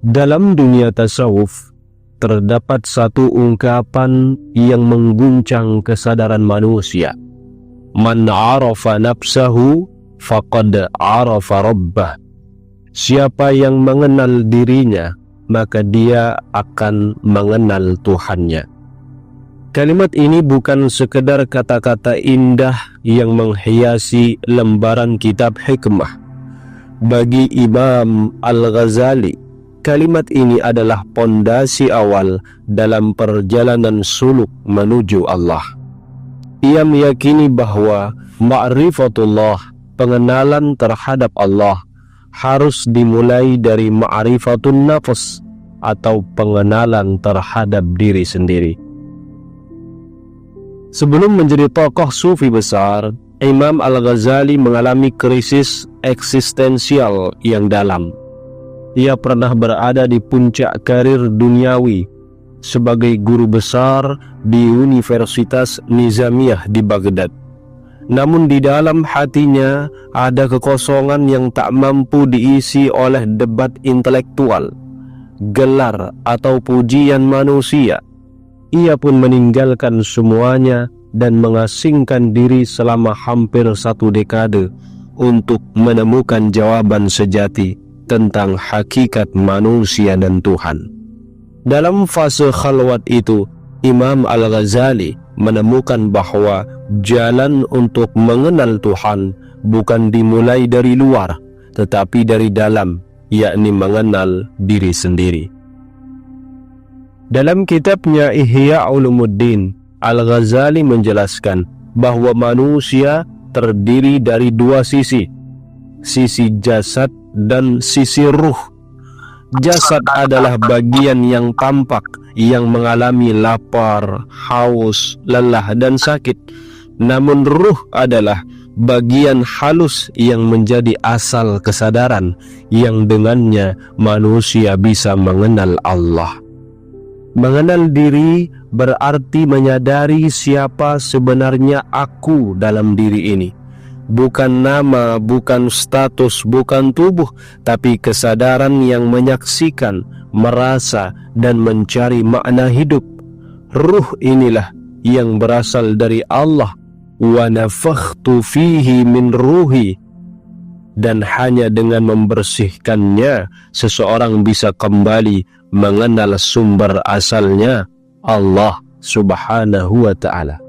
Dalam dunia tasawuf, terdapat satu ungkapan yang mengguncang kesadaran manusia. Man arafa nafsahu faqad arafa rabbah. Siapa yang mengenal dirinya, maka dia akan mengenal Tuhannya. Kalimat ini bukan sekedar kata-kata indah yang menghiasi lembaran kitab hikmah. Bagi Imam Al-Ghazali, kalimat ini adalah pondasi awal dalam perjalanan suluk menuju Allah. Ia meyakini bahwa ma'rifatullah, pengenalan terhadap Allah, harus dimulai dari ma'rifatun nafs atau pengenalan terhadap diri sendiri. Sebelum menjadi tokoh sufi besar, Imam Al-Ghazali mengalami krisis eksistensial yang dalam. Ia pernah berada di puncak karir duniawi sebagai guru besar di Universitas Nizamiyah di Baghdad. Namun di dalam hatinya ada kekosongan yang tak mampu diisi oleh debat intelektual, gelar atau pujian manusia. Ia pun meninggalkan semuanya dan mengasingkan diri selama hampir 1 dekade untuk menemukan jawaban sejati tentang hakikat manusia dan Tuhan. Dalam fase khalwat itu, Imam Al-Ghazali menemukan bahwa jalan untuk mengenal Tuhan bukan dimulai dari luar, tetapi dari dalam, yakni mengenal diri sendiri. Dalam kitabnya Ihya Ulumuddin, Al-Ghazali menjelaskan bahwa manusia terdiri dari 2 sisi, sisi jasad dan sisi ruh. Jasad adalah bagian yang tampak, yang mengalami lapar, haus, lelah, dan sakit. Namun ruh adalah bagian halus yang menjadi asal kesadaran, yang dengannya manusia bisa mengenal Allah. Mengenal diri berarti menyadari siapa sebenarnya aku dalam diri ini. Bukan nama, bukan status, bukan tubuh, tapi kesadaran yang menyaksikan, merasa, dan mencari makna hidup. Ruh inilah yang berasal dari Allah. Wa nafakhtu fihi min ruhi. Dan hanya dengan membersihkannya, seseorang bisa kembali mengenal sumber asalnya, Allah Subhanahu wa ta'ala.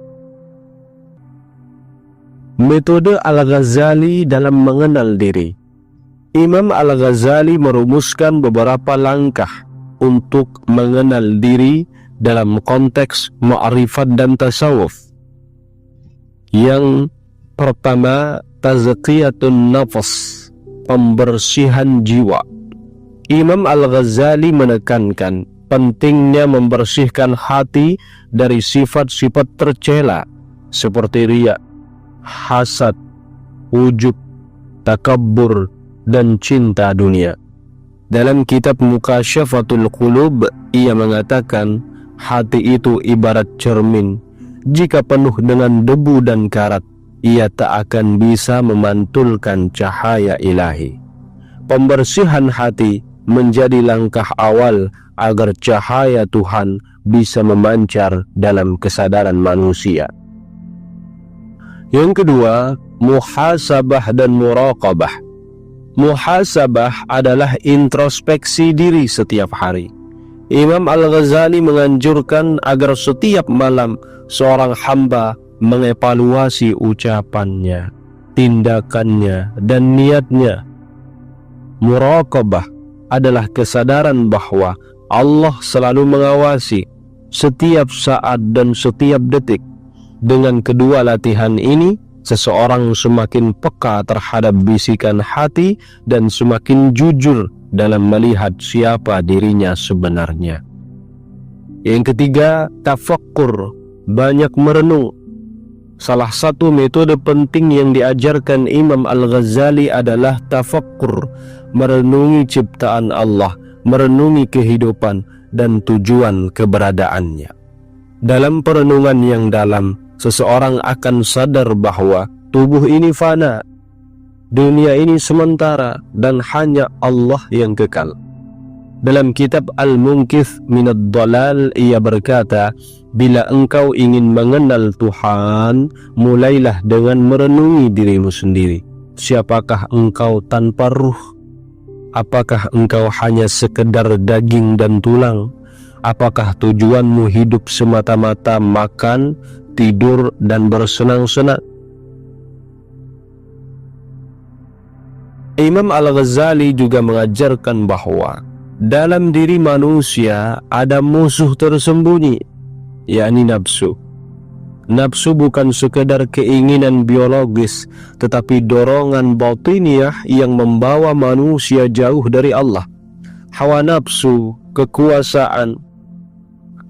Metode Al-Ghazali dalam mengenal diri. Imam Al-Ghazali merumuskan beberapa langkah untuk mengenal diri dalam konteks ma'rifat dan tasawuf. Yang pertama, tazkiyatun nafs, pembersihan jiwa. Imam Al-Ghazali menekankan pentingnya membersihkan hati dari sifat-sifat tercela seperti riya, hasad, ujub, takabbur, dan cinta dunia. Dalam kitab Mukasyafatul Qulub, ia mengatakan hati itu ibarat cermin. Jika penuh dengan debu dan karat, ia tak akan bisa memantulkan cahaya ilahi. Pembersihan hati menjadi langkah awal agar cahaya Tuhan bisa memancar dalam kesadaran manusia. Yang kedua, muhasabah dan muraqabah. Muhasabah adalah introspeksi diri setiap hari. Imam Al-Ghazali menganjurkan agar setiap malam seorang hamba mengevaluasi ucapannya, tindakannya, dan niatnya. Muraqabah adalah kesadaran bahwa Allah selalu mengawasi setiap saat dan setiap detik. Dengan kedua latihan ini, seseorang semakin peka terhadap bisikan hati dan semakin jujur dalam melihat siapa dirinya sebenarnya. Yang ketiga, tafakkur, banyak merenung. Salah satu metode penting yang diajarkan Imam Al-Ghazali adalah tafakkur, merenungi ciptaan Allah, merenungi kehidupan dan tujuan keberadaannya. Dalam perenungan yang dalam, seseorang akan sadar bahwa tubuh ini fana, dunia ini sementara, dan hanya Allah yang kekal. Dalam kitab Al-Munqidh Minad Dhalal ia berkata, bila engkau ingin mengenal Tuhan, mulailah dengan merenungi dirimu sendiri. Siapakah engkau tanpa ruh? Apakah engkau hanya sekedar daging dan tulang? Apakah tujuanmu hidup semata-mata makan, tidur, dan bersenang-senang? Imam Al-Ghazali juga mengajarkan bahwa dalam diri manusia ada musuh tersembunyi, yakni nafsu. Nafsu bukan sekedar keinginan biologis, tetapi dorongan batiniah yang membawa manusia jauh dari Allah. Hawa nafsu kekuasaan,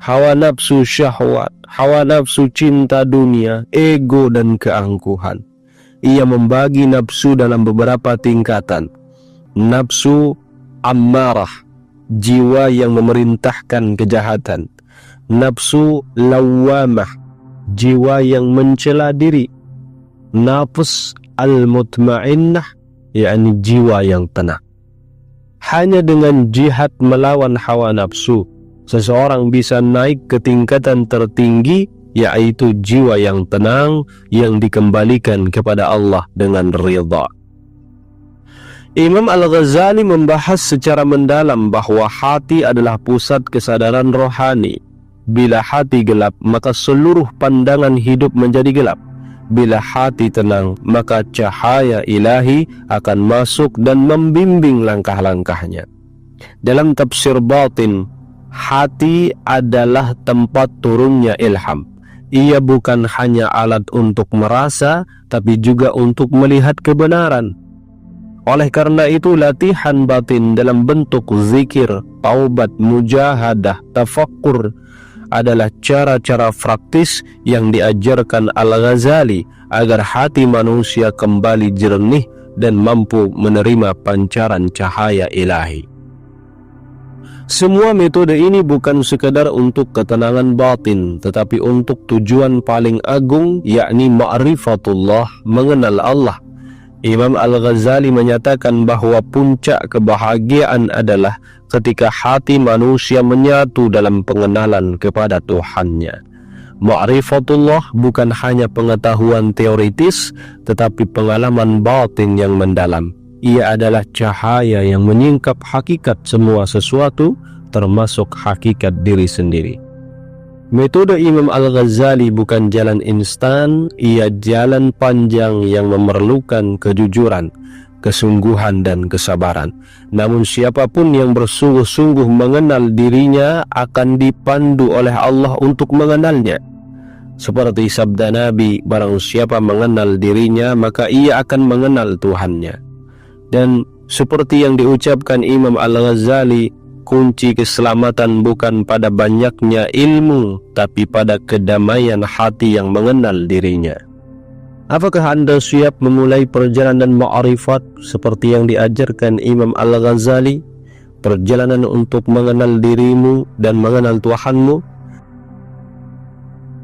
hawa nafsu syahwat, hawa nafsu cinta dunia, ego dan keangkuhan. Ia membagi nafsu dalam beberapa tingkatan. Nafsu ammarah, jiwa yang memerintahkan kejahatan. Nafsu lawamah, jiwa yang mencela diri. Nafs al-mutmainnah, yakni jiwa yang tenang. Hanya dengan jihad melawan hawa nafsu, seseorang bisa naik ke tingkatan tertinggi, yaitu jiwa yang tenang yang dikembalikan kepada Allah dengan ridha. Imam Al-Ghazali membahas secara mendalam bahwa hati adalah pusat kesadaran rohani. Bila hati gelap, maka seluruh pandangan hidup menjadi gelap. Bila hati tenang, maka cahaya ilahi akan masuk dan membimbing langkah-langkahnya. Dalam tafsir batin, hati adalah tempat turunnya ilham. Ia bukan hanya alat untuk merasa, tapi juga untuk melihat kebenaran. Oleh karena itu, latihan batin dalam bentuk zikir, taubat, mujahadah, tafakkur adalah cara-cara praktis yang diajarkan Al-Ghazali agar hati manusia kembali jernih dan mampu menerima pancaran cahaya ilahi. Semua metode ini bukan sekedar untuk ketenangan batin, tetapi untuk tujuan paling agung, yakni ma'rifatullah, mengenal Allah. Imam Al-Ghazali menyatakan bahwa puncak kebahagiaan adalah ketika hati manusia menyatu dalam pengenalan kepada Tuhannya. Ma'rifatullah bukan hanya pengetahuan teoritis, tetapi pengalaman batin yang mendalam. Ia adalah cahaya yang menyingkap hakikat semua sesuatu, termasuk hakikat diri sendiri. Metode Imam Al-Ghazali bukan jalan instan, ia jalan panjang yang memerlukan kejujuran, kesungguhan dan kesabaran. Namun siapapun yang bersungguh-sungguh mengenal dirinya akan dipandu oleh Allah untuk mengenalnya. Seperti sabda Nabi, barang siapa mengenal dirinya, maka ia akan mengenal Tuhannya. Dan seperti yang diucapkan Imam Al-Ghazali, kunci keselamatan bukan pada banyaknya ilmu, tapi pada kedamaian hati yang mengenal dirinya. Apakah Anda siap memulai perjalanan ma'rifat seperti yang diajarkan Imam Al-Ghazali? Perjalanan untuk mengenal dirimu dan mengenal Tuhanmu?